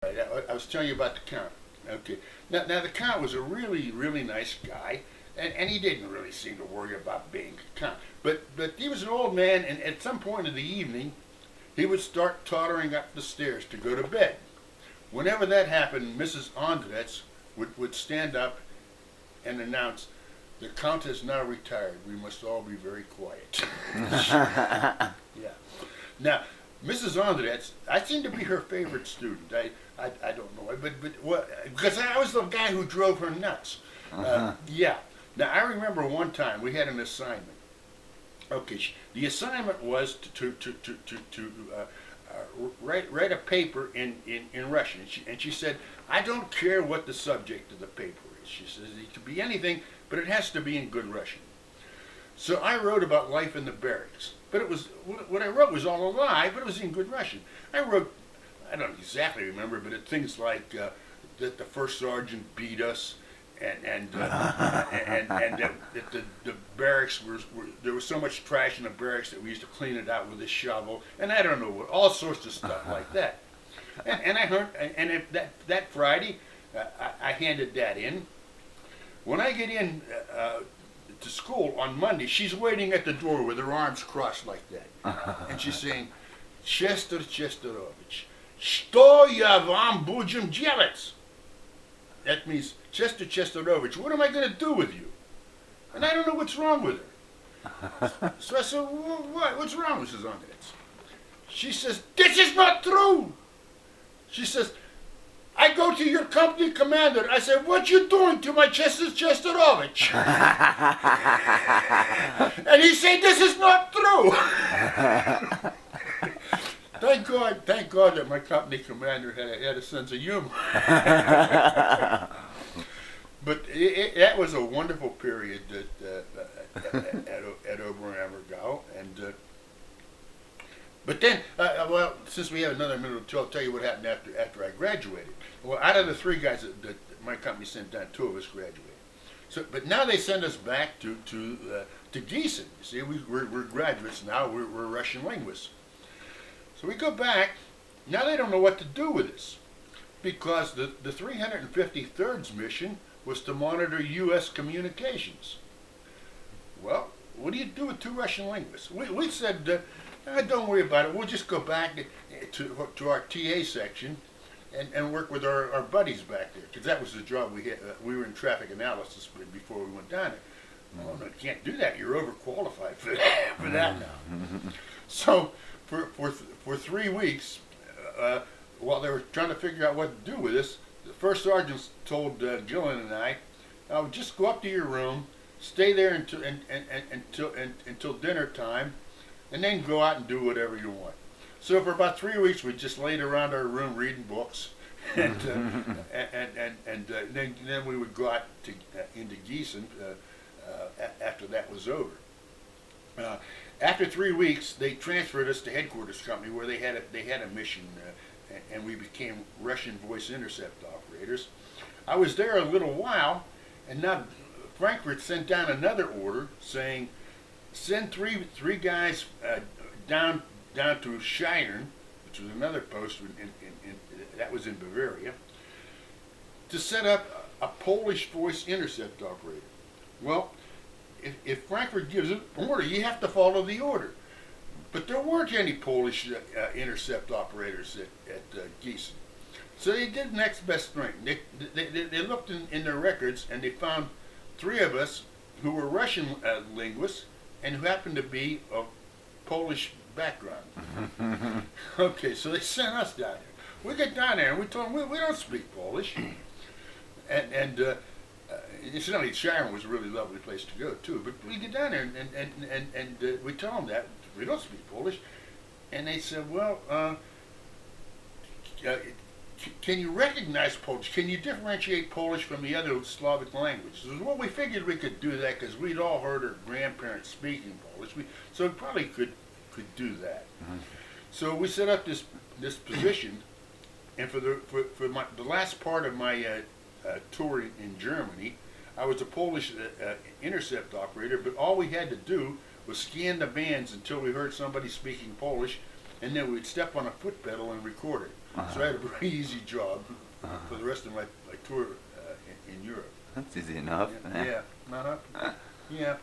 Right, I was telling you about the Count. Okay. Now the Count was a really, really nice guy, and he didn't really seem to worry about being a Count. But he was an old man, and at some point in the evening, he would start tottering up the stairs to go to bed. Whenever that happened, Mrs. Andretz would stand up and announce, "The Count has now retired. We must all be very quiet." Yeah. Now, Mrs. Andretz, I seem to be her favorite student. I don't know, but because I was the guy who drove her nuts. Yeah. Now I remember one time we had an assignment. Okay, the assignment was to write a paper in Russian, and she said, "I don't care what the subject of the paper is." She says it could be anything, but it has to be in good Russian. So I wrote about life in the barracks, but it was what I wrote was all a lie, but it was in good Russian. I wrote, I don't exactly remember, but things like that the first sergeant beat us, and that the barracks there was so much trash in the barracks that we used to clean it out with a shovel, and I don't know what, all sorts of stuff like that. And I heard, and that Friday, I handed that in. When I get in to school on Monday, she's waiting at the door with her arms crossed like that, and she's saying, "Chester Chesterovich, что я вам будем делать?" That means, "Chester Chesterovich, what am I going to do with you?" And I don't know what's wrong with her. So I said, "What's wrong, Mrs. Andretz?" She says, "This is not true." She says, "I go to your company commander." I said, "What you doing to my Chester Chesterovich?" And he said, "This is not true." Thank God that my company commander had a sense of humor. But that was a wonderful period at Oberammergau, and but then, well, since we have another minute, I'll tell you what happened after I graduated. Well, out of the three guys that my company sent down, two of us graduated. So, but now they send us back to Gießen. You see, we're graduates now. We're Russian linguists. So we go back. Now they don't know what to do with us, because the 353rd's mission was to monitor U.S. communications. Well, what do you do with two Russian linguists? We said, don't worry about it. We'll just go back to our TA section and work with our buddies back there, because that was the job we had. We were in traffic analysis before we went down there. Oh, no, you can't do that. You're overqualified for that now. So for 3 weeks, while they were trying to figure out what to do with us, the first sergeant told Gillen and I, just go up to your room, stay there until dinner time, and then go out and do whatever you want. So for about 3 weeks, we just laid around our room reading books, and then we would go out into Gießen after that was over. After 3 weeks, they transferred us to headquarters company, where they had a mission, and we became Russian voice intercept operators. I was there a little while, and now Frankfurt sent down another order saying, send three guys down to Scheiern, which was another post that was in Bavaria, to set up a Polish voice intercept operator. Well, if Frankfurt gives an order, you have to follow the order. But there weren't any Polish intercept operators at Gießen. So they did next best thing. They looked in their records, and they found 3 of us who were Russian linguists and who happened to be of Polish background. Okay, so they sent us down there. We get down there, and we told them, we don't speak Polish. And incidentally, Sharon was a really lovely place to go, too. But we get down there, and we tell them that we don't speak Polish. And they said, well, can you recognize Polish? Can you differentiate Polish from the other Slavic languages? Well, we figured we could do that because we'd all heard our grandparents speaking Polish. So we probably could do that. Mm-hmm. So we set up this position, and for the last part of my tour in Germany, I was a Polish intercept operator, but all we had to do was scan the bands until we heard somebody speaking Polish, and then we'd step on a foot pedal and record it. So I had a pretty easy job for the rest of my tour in Europe. That's easy enough. Yeah. Yeah. Uh-huh. Yeah.